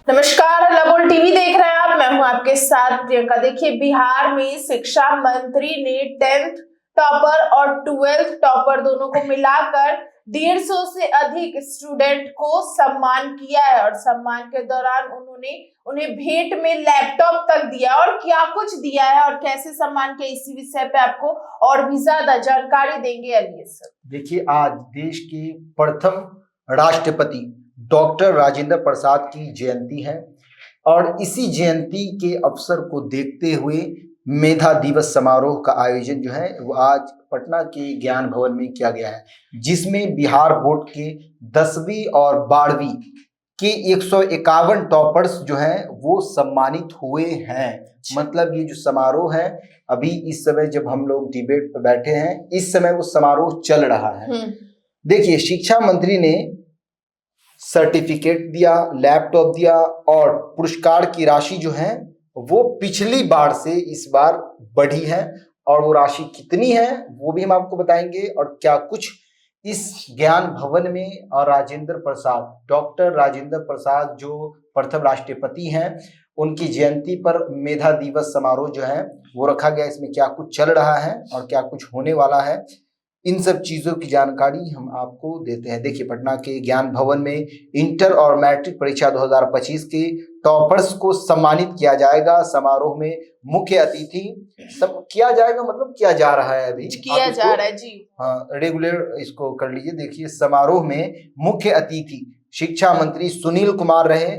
नमस्कार, लबोल टीवी देख रहे हैं आप। मैं हूं आपके साथ प्रियंका। देखिए, बिहार में शिक्षा मंत्री ने 10th टॉपर और 12th टॉपर दोनों को मिलाकर 150 से अधिक स्टूडेंट को सम्मान किया है और सम्मान के दौरान उन्होंने उन्हें भेंट में लैपटॉप तक दिया और क्या कुछ दिया है और कैसे सम्मान किया, इसी विषय पे आपको और भी ज्यादा जानकारी देंगे अली सर। देखिए, आज देश के प्रथम राष्ट्रपति डॉक्टर राजेंद्र प्रसाद की जयंती है और इसी जयंती के अवसर को देखते हुए मेधा दिवस समारोह का आयोजन जो है वो आज पटना के ज्ञान भवन में किया गया है, जिसमें बिहार बोर्ड के 10वीं और 12वीं के 151 टॉपर्स जो हैं वो सम्मानित हुए हैं। मतलब ये जो समारोह है, अभी इस समय जब हम लोग डिबेट पर बैठे हैं, इस समय वो समारोह चल रहा है। देखिए, शिक्षा मंत्री ने सर्टिफिकेट दिया, लैपटॉप दिया और पुरस्कार की राशि जो है वो पिछली बार से इस बार बढ़ी है और वो राशि कितनी है वो भी हम आपको बताएंगे और क्या कुछ इस ज्ञान भवन में और डॉक्टर राजेंद्र प्रसाद जो प्रथम राष्ट्रपति हैं उनकी जयंती पर मेधा दिवस समारोह जो है वो रखा गया। इसमें क्या कुछ चल रहा है और क्या कुछ होने वाला है, इन सब चीजों की जानकारी हम आपको देते हैं। देखिए, पटना के ज्ञान भवन में इंटर और मैट्रिक परीक्षा 2025 के टॉपर्स को सम्मानित किया जाएगा। समारोह में मुख्य अतिथि किया जाएगा, मतलब किया जा रहा है, अभी किया जा रहा है जी। हाँ, रेगुलर इसको कर लीजिए। देखिए, समारोह में मुख्य अतिथि शिक्षा मंत्री सुनील कुमार रहे,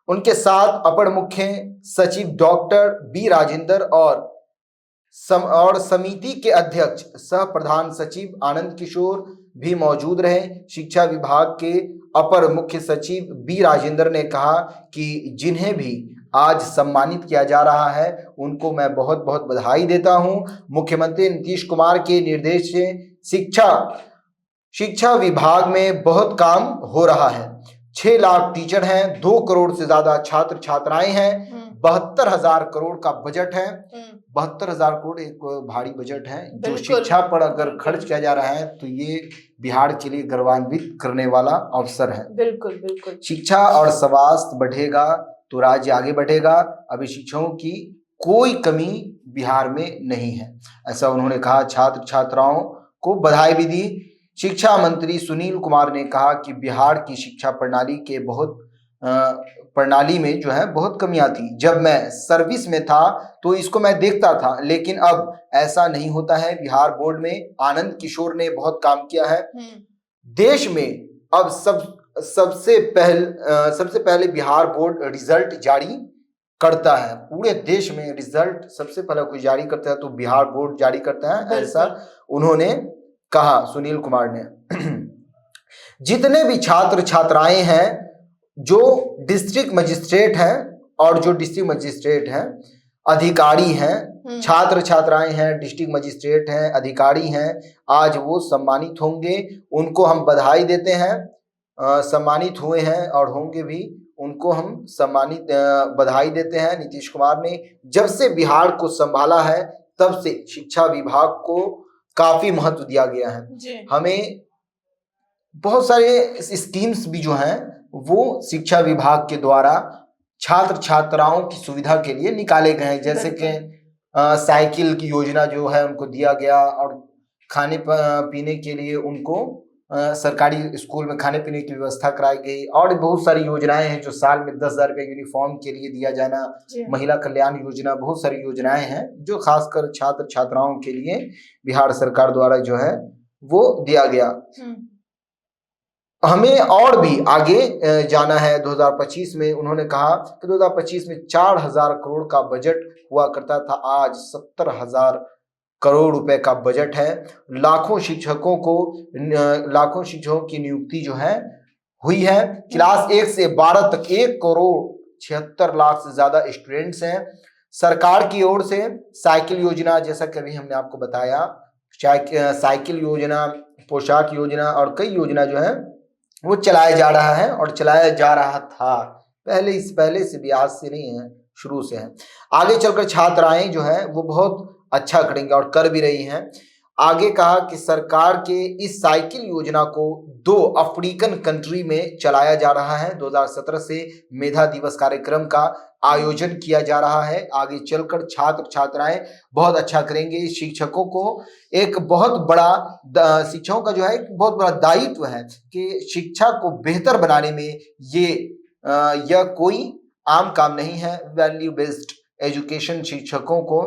उनके साथ अपर मुख्य सचिव डॉक्टर बी राजेंद्र और समिति के अध्यक्ष सह प्रधान सचिव आनंद किशोर भी मौजूद रहे। शिक्षा विभाग के अपर मुख्य सचिव बी राजेंद्र ने कहा कि जिन्हें भी आज सम्मानित किया जा रहा है उनको मैं बहुत बहुत बधाई देता हूं। मुख्यमंत्री नीतीश कुमार के निर्देश से शिक्षा विभाग में बहुत काम हो रहा है। 6 लाख टीचर हैं, 2 करोड़ से ज्यादा छात्र छात्राएं हैं, 72,000 करोड़ का बजट है। 72,000 करोड़ एक भारी बजट है जो शिक्षा पर अगर खर्च किया जा रहा है तो ये बिहार के लिए गौरवान्वित करने वाला अवसर है। बिल्कुल बिल्कुल। शिक्षा और स्वास्थ्य बढ़ेगा तो राज्य आगे बढ़ेगा। अभी शिक्षकों की कोई कमी बिहार में नहीं है, ऐसा उन्होंने कहा। छात्र छात्राओं को बधाई भी दी। शिक्षा मंत्री सुनील कुमार ने कहा कि बिहार की शिक्षा प्रणाली में जो है बहुत कमियां थी। जब मैं सर्विस में था तो इसको मैं देखता था, लेकिन अब ऐसा नहीं होता है। बिहार बोर्ड में आनंद किशोर ने बहुत काम किया है। देश में अब सबसे पहले बिहार बोर्ड रिजल्ट जारी करता है। पूरे देश में रिजल्ट सबसे पहले कोई जारी करता है तो बिहार बोर्ड जारी करता है, ऐसा उन्होंने कहा सुनील कुमार ने। जितने भी छात्र छात्राएं हैं जो डिस्ट्रिक्ट मजिस्ट्रेट हैं और जो डिस्ट्रिक्ट मजिस्ट्रेट हैं, अधिकारी हैं, छात्र छात्राएं हैं, डिस्ट्रिक्ट मजिस्ट्रेट हैं, अधिकारी हैं, आज वो सम्मानित होंगे। उनको हम बधाई देते हैं। सम्मानित हुए हैं और होंगे भी, उनको हम बधाई देते हैं। नीतीश कुमार ने जब से बिहार को संभाला है तब से शिक्षा विभाग को काफी महत्व दिया गया है। हमें बहुत सारे स्कीम्स भी जो हैं वो शिक्षा विभाग के द्वारा छात्र छात्राओं की सुविधा के लिए निकाले गए हैं, जैसे कि साइकिल की योजना जो है उनको दिया गया और खाने पीने के लिए उनको सरकारी स्कूल में खाने पीने की व्यवस्था कराई गई। और बहुत सारी योजनाएं हैं जो साल में 10,000 रुपये यूनिफॉर्म के लिए दिया जाना, महिला कल्याण योजना, बहुत सारी योजनाएं हैं जो खासकर छात्र छात्राओं के लिए बिहार सरकार द्वारा जो है वो दिया गया। हमें और भी आगे जाना है। 2025 में उन्होंने कहा कि 2025 में 4,000 करोड़ का बजट हुआ करता था, आज 70,000 करोड़ रुपए का बजट है। लाखों शिक्षकों की नियुक्ति जो है हुई है। क्लास 1 से 12 तक 1 करोड़ 76 लाख से ज्यादा स्टूडेंट्स हैं। सरकार की ओर से साइकिल योजना, जैसा कि अभी हमने आपको बताया, साइकिल योजना, पोशाक योजना और कई योजना जो है वो चलाया जा रहा है और चलाया जा रहा था पहले से भी, आज से नहीं है, शुरू से है। आगे चलकर छात्राएं जो है वो बहुत अच्छा करेंगे और कर भी रही हैं। आगे कहा कि सरकार के इस साइकिल योजना को 2 अफ्रीकन कंट्री में चलाया जा रहा है। 2017 से मेधा दिवस कार्यक्रम का आयोजन किया जा रहा है। आगे चलकर छात्र छात्राएं बहुत अच्छा करेंगे। शिक्षकों को एक बहुत बड़ा शिक्षकों का जो है एक बहुत बड़ा दायित्व है कि शिक्षा को बेहतर बनाने में यह कोई आम काम नहीं है। वैल्यू बेस्ड एजुकेशन शिक्षकों को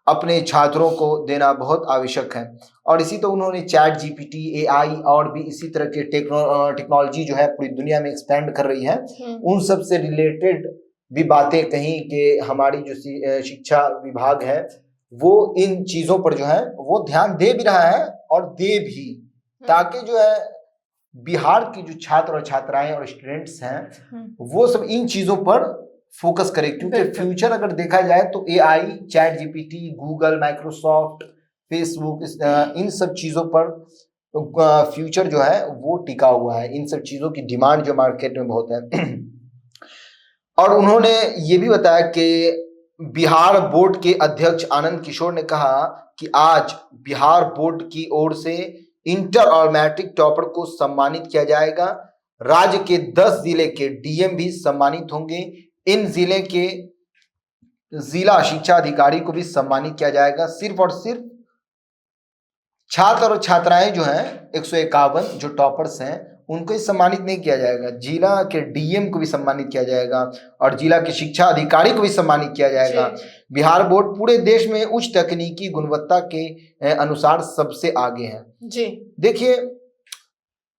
अपने छात्रों को देना बहुत आवश्यक है। और इसी तो उन्होंने चैट जीपीटी, एआई और भी इसी तरह के टेक्नोलॉजी जो है पूरी दुनिया में एक्सपेंड कर रही है, उन सब से रिलेटेड भी बातें कही कि हमारी जो शिक्षा विभाग है वो इन चीजों पर जो है वो ध्यान दे भी रहा है और दे भी, ताकि जो है बिहार की जो छात्र और छात्राएं और स्टूडेंट्स हैं वो सब इन चीजों पर फोकस करें। क्योंकि फ्यूचर अगर देखा जाए तो AI, chat GPT, Google, Microsoft, Facebook, इन सब चीजों पर फ्यूचर जो है वो टिका हुआ है। इन सब चीजों की डिमांड जो मार्केट में बहुत है। और उन्होंने ये भी बताया कि बिहार बोर्ड के अध्यक्ष आनंद किशोर ने कहा कि आज बिहार बोर्ड की ओर से इंटर और मैट्रिक टॉपर को सम्मानित किया जाएगा। राज्य के 10 जिले के डीएम भी सम्मानित होंगे। इन जिले के जिला शिक्षा अधिकारी को भी सम्मानित किया जाएगा। सिर्फ और सिर्फ छात्र और छात्राएं जो हैं 151 जो टॉपर्स हैं उनको ही सम्मानित नहीं किया जाएगा, जिला के डीएम को भी सम्मानित किया जाएगा और जिला के शिक्षा अधिकारी को भी सम्मानित किया जाएगा। बिहार बोर्ड पूरे देश में उच्च तकनीकी गुणवत्ता के अनुसार सबसे आगे है। जी देखिए,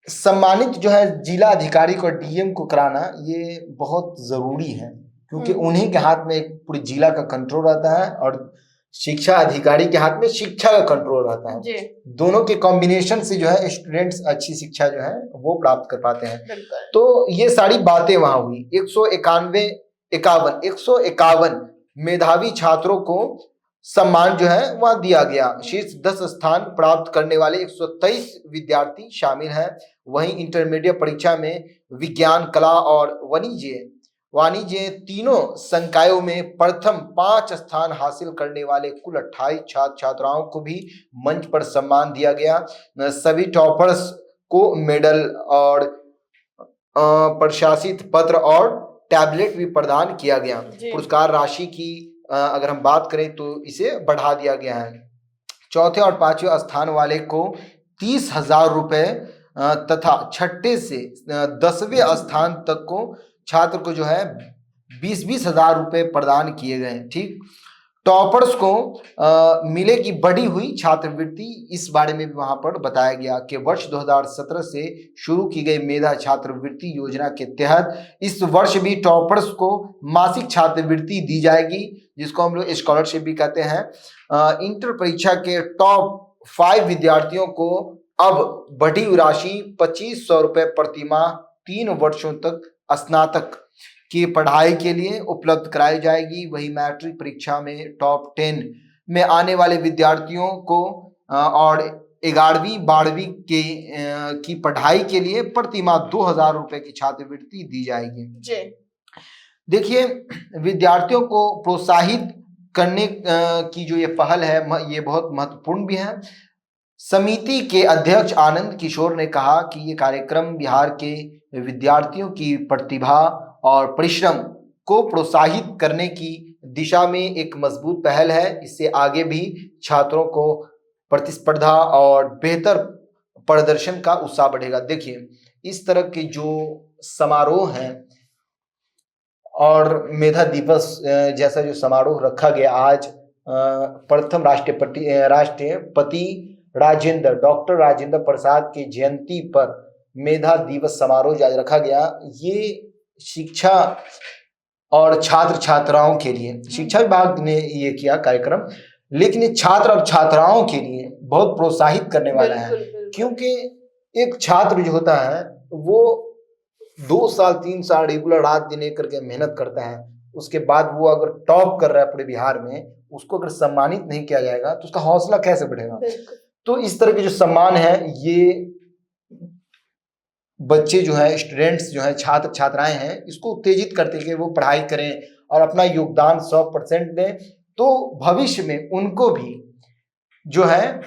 सम्मानित जो है जिला अधिकारी को डीएम को कराना ये बहुत जरूरी है, क्योंकि उन्हीं के हाथ में पूरे जिला का कंट्रोल रहता है और शिक्षा अधिकारी के हाथ में शिक्षा का कंट्रोल रहता है। दोनों के कॉम्बिनेशन से जो है स्टूडेंट्स अच्छी शिक्षा जो है वो प्राप्त कर पाते हैं। तो ये सारी बातें वहां हुई। 151 मेधावी छात्रों को सम्मान जो है वह दिया गया। शीर्ष 10 स्थान प्राप्त करने वाले 123 विद्यार्थी शामिल हैं। वहीं इंटरमीडिएट परीक्षा में विज्ञान, कला और वाणिज्य तीनों संकायों में प्रथम 5 स्थान हासिल करने वाले कुल 28 छात्र छात्राओं को भी मंच पर सम्मान दिया गया। सभी टॉपर्स को मेडल और प्रशासित पत्र और टैबलेट भी प्रदान किया गया। पुरस्कार राशि की अगर हम बात करें तो इसे बढ़ा दिया गया है। चौथे और 5वें स्थान वाले को 30,000 रुपए तथा छठे से 10वें स्थान तक को छात्र को जो है 20-20 हजार रुपए प्रदान किए गए। ठीक, टॉपर्स को मिलेगी बढ़ी हुई छात्रवृत्ति। इस बारे में भी वहां पर बताया गया कि वर्ष 2017 से शुरू की गई मेधा छात्रवृत्ति योजना के तहत इस वर्ष भी टॉपर्स को मासिक छात्रवृत्ति दी जाएगी, जिसको हम लोग स्कॉलरशिप भी कहते हैं। इंटर परीक्षा के टॉप 5 विद्यार्थियों को अब बढ़ी हुई राशि 2500 रुपए प्रतिमाह 3 वर्षों तक स्नातक की पढ़ाई के लिए उपलब्ध कराई जाएगी। वही मैट्रिक परीक्षा में टॉप 10 में आने वाले विद्यार्थियों को और 11वीं 12वीं की पढ़ाई के लिए प्रतिमाह 2000 रुपए की छात्रवृत्ति दी जाएगी। देखिए, विद्यार्थियों को प्रोत्साहित करने की जो ये पहल है ये बहुत महत्वपूर्ण भी है। समिति के अध्यक्ष आनंद किशोर ने कहा कि ये कार्यक्रम बिहार के विद्यार्थियों की प्रतिभा और परिश्रम को प्रोत्साहित करने की दिशा में एक मजबूत पहल है। इससे आगे भी छात्रों को प्रतिस्पर्धा और बेहतर प्रदर्शन का उत्साह बढ़ेगा। देखिए, इस तरह के जो समारोह हैं और मेधा दिवस जैसा जो समारोह रखा गया आज, प्रथम राष्ट्रपति डॉक्टर राजेंद्र प्रसाद की जयंती पर मेधा दिवस समारोह आज रखा गया। ये शिक्षा और छात्र छात्राओं के लिए, शिक्षा विभाग ने ये किया कार्यक्रम, लेकिन ये छात्र और छात्राओं के लिए बहुत प्रोत्साहित करने वाला है। क्योंकि एक छात्र जो होता है वो 2 साल 3 साल रेगुलर रात दिन एक करके मेहनत करता है, उसके बाद वो अगर टॉप कर रहा है पूरे बिहार में, उसको अगर सम्मानित नहीं किया जाएगा तो उसका हौसला कैसे बढ़ेगा। तो इस तरह के जो सम्मान है ये बच्चे जो है, स्टूडेंट्स जो है, छात्र छात्राएं हैं, इसको उत्तेजित करते हैं कि वो पढ़ाई करें और अपना योगदान 100% दें, तो भविष्य में उनको भी जो है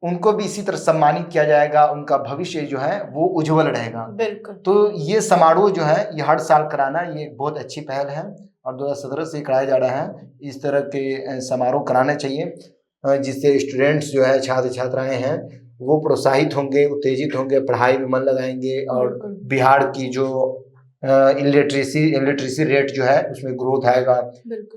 उनको भी इसी तरह सम्मानित किया जाएगा, उनका भविष्य जो है वो उज्जवल रहेगा। बिल्कुल। तो ये समारोह जो है ये हर साल कराना ये एक बहुत अच्छी पहल है और 2017 से कराया जा रहा है। इस तरह के समारोह कराना चाहिए जिससे स्टूडेंट्स जो है, छात्र छात्राएं हैं, वो प्रोत्साहित होंगे, उत्तेजित होंगे, पढ़ाई में मन लगाएंगे और बिहार की जो इलिटरेसी रेट जो है उसमें ग्रोथ आएगा।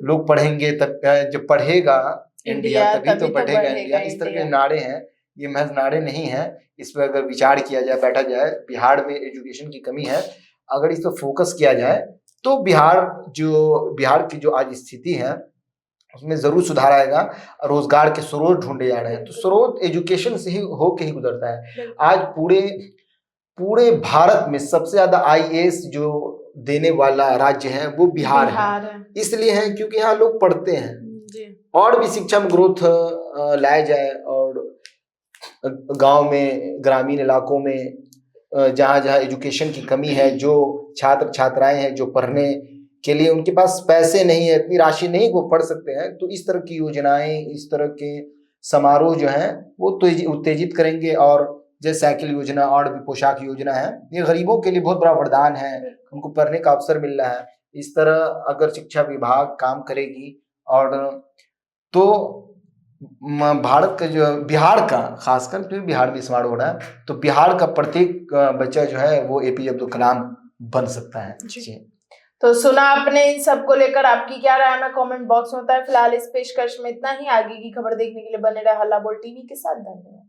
लोग पढ़ेंगे तब, जब पढ़ेगा इंडिया तभी तो बढ़ेगा इंडिया। इस तरह के नारे हैं, ये महज नारे नहीं है। इस पर अगर विचार किया जाए, बैठा जाए, बिहार में एजुकेशन की कमी है, अगर इस पर फोकस किया जाए तो बिहार की जो आज स्थिति है उसमें जरूर सुधार आएगा। रोजगार के स्रोत ढूंढे जा रहे हैं, तो स्रोत एजुकेशन से ही होके ही गुजरता है। आज पूरे भारत में सबसे ज्यादा आईएएस जो देने वाला राज्य है वो बिहार है। इसलिए है क्योंकि यहाँ लोग पढ़ते हैं जी। और भी शिक्षा में ग्रोथ लाया जाए और गांव में, ग्रामीण इलाकों में जहाँ जहाँ एजुकेशन की कमी है, जो छात्र छात्राएं हैं जो पढ़ने के लिए उनके पास पैसे नहीं है, इतनी राशि नहीं वो पढ़ सकते हैं, तो इस तरह की योजनाएं, इस तरह के समारोह जो हैं वो तो उत्तेजित करेंगे। और जैसे साइकिल योजना और भी पोशाक योजना है, ये गरीबों के लिए बहुत बड़ा वरदान है, उनको पढ़ने का अवसर मिल रहा है। इस तरह अगर शिक्षा विभाग काम करेगी और तो भारत का जो बिहार का, खासकर क्योंकि बिहार में समारोह हो रहा है, तो बिहार का प्रत्येक बच्चा जो है वो एपीजे अब्दुल कलाम बन सकता है जी। तो सुना आपने, इन सब को लेकर आपकी क्या राय है कमेंट बॉक्स में बताएं। फिलहाल इस पेशकश में इतना ही। आगे की खबर देखने के लिए बने रहे हल्ला बोल टीवी के साथ। धन्यवाद।